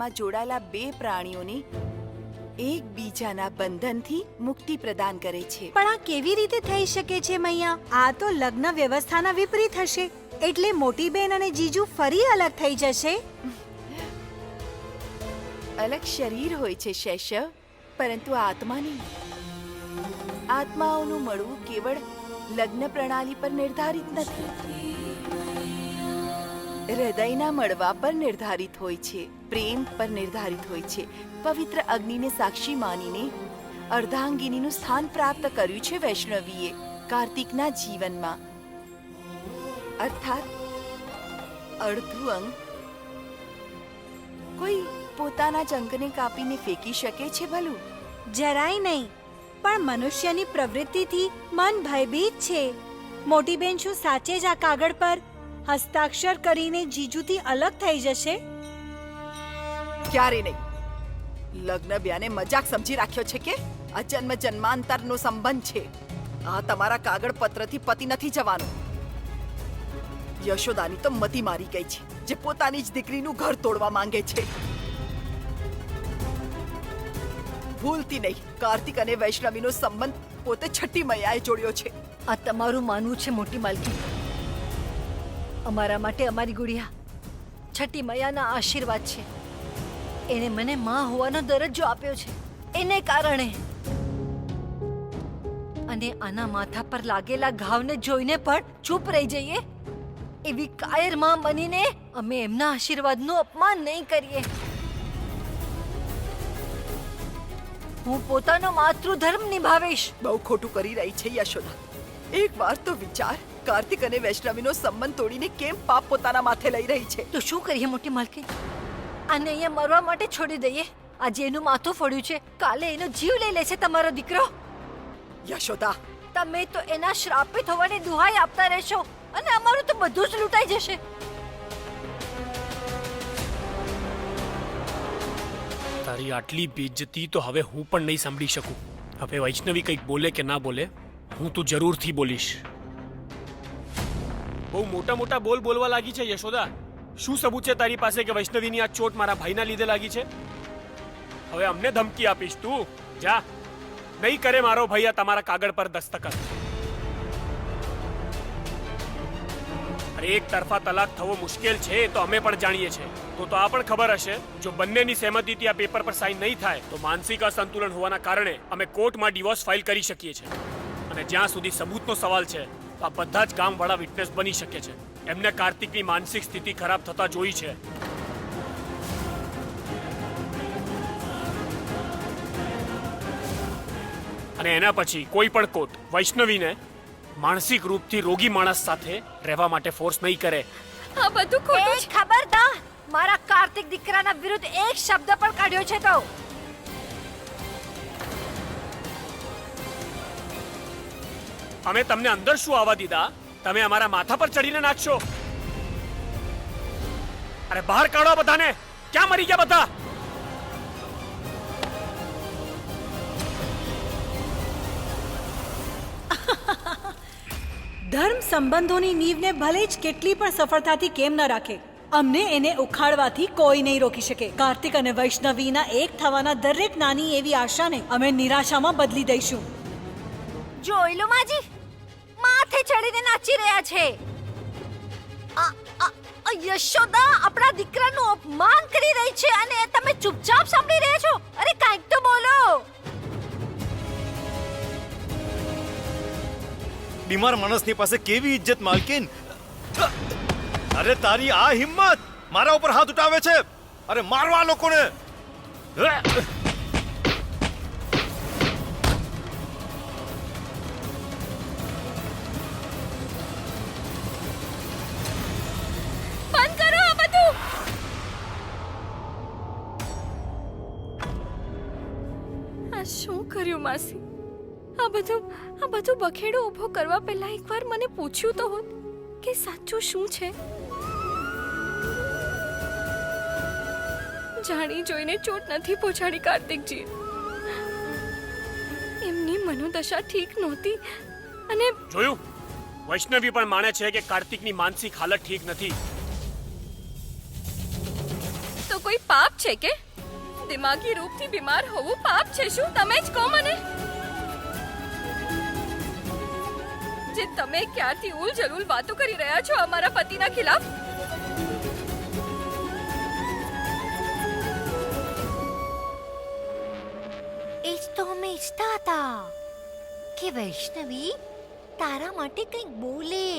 માં જોડાયેલા બે પ્રાણીઓને એકબીજાના બંધનથી મુક્તિ પ્રદાન કરે છે. પણ આ કેવી રીતે થઈ શકે છે મૈયા? આ તો લગ્ન વ્યવસ્થાના વિપરીત હશે. એટલે મોટી બેન અને જીજુ ફરી અલગ થઈ જશે. અલગ શરીર હોય છે શૈશવ, પરંતુ આત્મા નહીં. આત્માઓનું મળવું કેવળ લગ્ન પ્રણાલી પર નિર્ધારિત નથી, હૃદયના મળવા પર નિર્ધારિત હોય છે, પ્રેમ પર નિર્ધારિત હોય છે. પવિત્ર અગ્નિને સાક્ષી માનીને અર્ધાંગિનીનું સ્થાન પ્રાપ્ત કર્યું છે વૈષ્ણવીએ કાર્તિકના જીવનમાં. અર્થાત અડધું અંગ. કોઈ પોતાના જ અંગને કાપીને ફેંકી શકે છે ભલું? જરાય નહીં. પણ મનુષ્યની પ્રવૃત્તિથી મન ભયભીત છે. મોટી બેન શું સાચે જ આ કાગળ પર હસ્તાક્ષર કરીને જીજુથી અલગ થઈ જશે? ક્યારે નહીં. લગ્ન બ્યાને મજાક સમજી રાખ્યો છે કે આ જન્મ જન્માંતરનો સંબંધ છે. આ તમારા કાગળ પત્રથી પતિ નથી જવાનો. યશોદાની તો મતી મારી ગઈ છે, જે પોતાની જ દીકરીનું ઘર તોડવા માંગે છે. ભૂલતી નહીં, કાર્તિક અને વૈષ્ણવીનો સંબંધ પોતે છઠ્ઠી મૈયાએ જોડ્યો છે. આ તમારું માનવું છે મોટી માલકી. અમારા માટે અમારી ગુડિયા છઠ્ઠી મૈયાના આશીર્વાદ છે. એને મને માં હોવાનો દરજ્જો આપ્યો છે, એને કારણે. અને આના માથા પર લાગેલા ઘાવને જોઈને પણ ચૂપ રહી જઈએ એવી કાયર માં બનીને અમે એમના આશીર્વાદનું અપમાન નહીં કરીએ. હું પોતાનો માતૃધર્મ નિભાવીશ. બહુ ખોટું કરી રહી છે યશોદા. એક વાર તો વિચાર, કાર્તિક અને વૈષ્ણવીનો સંબંધ તોડીને કેમ પાપ પોતાના માથે લઈ રહી છે. તો શું કરીએ મોટી માલકી? આને અહીંયા મરવા માટે છોડી દઈએ. આજે એનું માથું ફોડ્યું છે, કાલે એનો જીવ લઈ લેશે તમારો દીકરો. યશોદા, તમે તો એના શ્રાપિત હોવાની દુહાઈ આપતા રહેશો અને અમારું તો બધું જ લૂંટાઈ જશે. તારી આટલી બેઇજ્જતી તો હવે હું પણ નહીં સાંભળી શકું. હવે વૈષ્ણવી કંઈક બોલે કે ના બોલે, હું તો જરૂરથી બોલીશ. બહુ મોટા મોટા બોલ બોલવા લાગી છે યશોદા. શું સબૂત છે તારી પાસે કે વૈષ્ણવીની આ ચોટ મારા ભાઈના લીધે લાગી છે? હવે અમને ધમકી આપીશ તું? જા, નહીં કરે મારો ભાઈ આ તમારા કાગળ પર દસ્તખત. અરે એક તરફા તલાક થવો મુશ્કેલ છે તો અમે પણ જાણીએ છીએ. તો આ પણ ખબર હશે, જો બંનેની સહેમતીથી આ પેપર પર સાઇન નહીં થાય તો માનસિક અસંતુલન હોવાના કારણે અમે કોર્ટમાં ડિવોર્સ ફાઇલ કરી શકીએ છીએ. અને જ્યાં સુધી સબૂતનો સવાલ છે તો આ બધા જ ગામવાળા વિટનેસ બની શકે છે. એમને કાર્તિકની માનસિક સ્થિતિ ખરાબ થતા જોઈ છે. અને એના પછી કોઈ પણ કોર્ટ વૈષ્ણવીને માનસિક રૂપથી રોગી માણસ સાથે રહેવા માટે ફોર્સ નહીં કરે. આ બધું ખોટું છે. ખબરદાર મારા કાર્તિક દીકરાના વિરુદ્ધ એક શબ્દ પણ કાઢ્યો છે તો અમે તમને અંદર શું આવવા દીધા? તમે અમારા માથા પર ચડીને નાખશો. અરે બહાર કાઢો બધાને. ક્યાં મરી ગયા બધા? ધર્મ સંબંધોની નીવને ભલે જ કેટલી પણ સફળતાથી કેમ ન રાખે, અમને એને ઉખાડવાથી કોઈ નહીં રોકી શકે. કાર્તિક અને વૈષ્ણવીના એક થવાના દરેક નાની એવી આશાને અમે નિરાશામાં બદલી દઈશું. જોઈ લો માજી, માથે ચડીને નાચી રહ્યા છે. યશોદા આપણા દીકરાનું અપમાન કરી રહી છે અને તમે ચૂપચાપ સાંભળી રહ્યા છો. અરે કાંઈક તો બોલો. બીમાર માણસની પાસે કેવી ઇજ્જત માલકીન! અરે તારી આ હિંમત મારા ઉપર હાથ ઉઠાવે છે! અરે મારવા લોકોને! બંધ કરો આ બધું. આ શું કર્યું માસી? આ બધું બખેડો ઊભો કરવા પહેલા એકવાર મને પૂછ્યું તો હોત કે સાચું શું છે. જાણી જોઈને ચોટ નથી પહોંચાડી કાર્તિકજી. એમની મનોદશા ઠીક નહોતી અને જોયું, વૈષ્ણવી પણ માને છે કે કાર્તિકની માનસિક હાલત ઠીક નથી. તો કોઈ પાપ છે કે દિમાગી રૂપથી બીમાર હોવું પાપ છે શું? તમે જ કહો મને. જે તમે ક્યારથી ઉલઝલુલ વાતો કરી રહ્યા છો અમારા પતિના ખિલાફ. એ જ તો અમે ઈચ્છતા હતા કે વૈષ્ણવી તારા માટે કંઈક બોલે.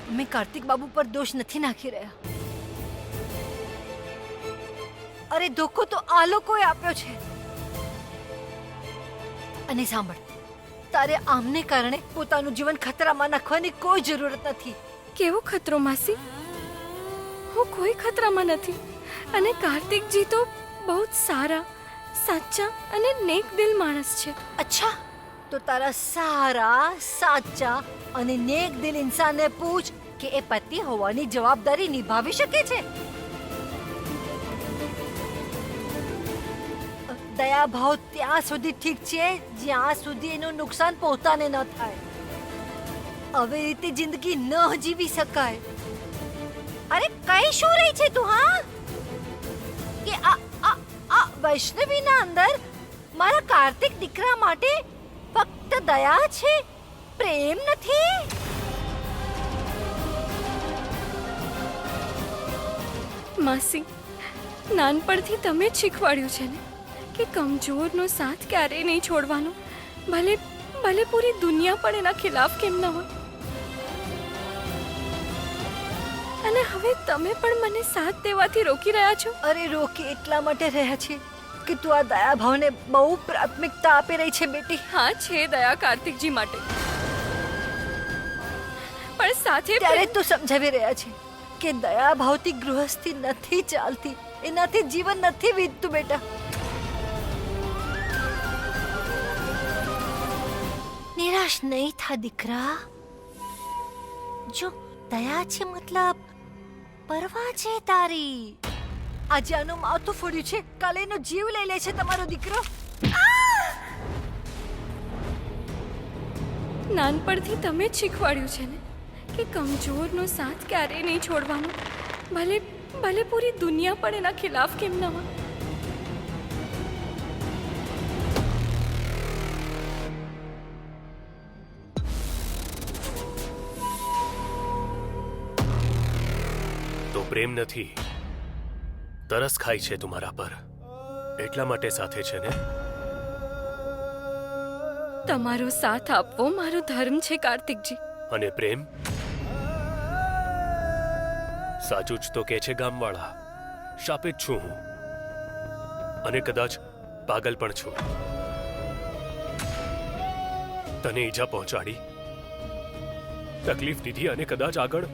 અમે કાર્તિક બાબુ પર દોષ નથી નાખી રહ્યા. અરે ધોકો તો આ લોકોએ આપ્યો છે. અને સાંભળ, તારે આમને કારણે પોતાનું જીવન ખતરામાં નાખવાની કોઈ જરૂરત નથી. કેવો ખતરો માસી? હું કોઈ ખતરામાં નથી. અને કાર્તિકજી તો બહુ જ સારા, સાચા અને નેક દિલ માણસ છે. અચ્છા, તો તારા સારા, સાચા અને નેક દિલ ઇન્સાનને પૂછ કે એ પતિ હોવાની જવાબદારી નિભાવી શકે છે. દયાભાવ ત્યાં સુધી ઠીક છે જ્યાં સુધી એનું નુકસાન પોતાને ન થાય. આવી રીતે જિંદગી ન જીવી શકાય. અરે કઈ શું રહી છે તું? હા, કે આ વૈષ્ણવીના અંદર મારા કાર્તિક દીકરા માટે ફક્ત દયા છે, પ્રેમ નથી. માસી, નાનપણથી તમે જ શીખવાડ્યું છે ને કે કમજોરનો સાથ ક્યારેય નહીં છોડવાનો. ભલે ભલે પૂરી દુનિયા પણ એના ખિલાફ કેમ ન હોય. અને હવે તમે પણ મને સાથ દેવાથી રોકી રહ્યા છો. અરે રોકી એટલા માટે રહ્યા છે કે તું આ દયા ભાવને બહુ પ્રાથમિકતા આપી રહી છે બેટી. હા, છે દયા કાર્તિકજી માટે, પણ સાથે ત્યારે તું સમજાવી રહ્યા છે કે દયા ભાવથી ગૃહસ્થી નથી ચાલતી, એનાથી જીવન નથી વીતતું બેટા. નિરાશ નહીં થા દીકરા. જો દયા છે મતલબ પરવા છે તારી. આજે આનું માથું ફોડ્યું છે, કાલે એનો જીવ લઈ લે છે તમારો દીકરો. નાનપણથી તમે જ શીખવાડ્યું છે ને કે કમજોરનો સાથ ક્યારેય નહીં છોડવાનો. ભલે ભલે પૂરી દુનિયા પણ એના ખિલાફ કેમ ન હોય. તો પ્રેમ નથી, તરસ ખાય છે તમારા પર, એટલા માટે સાથે છે ને? તમારો સાથ આપવો મારો ધર્મ છે કાર્તિકજી. અને પ્રેમ? સાચું જ તો કે છે ગામવાળા. શાપિત છું હું, અને કદાચ પાગલ પણ છું. તને ઈજા પહોંચાડી, તકલીફ દીધી અને કદાચ આગળ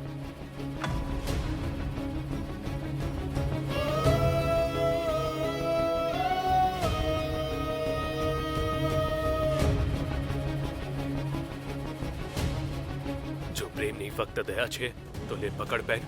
જો પ્રેમની ફક્ત દયા છે તો લે પકડ બેન.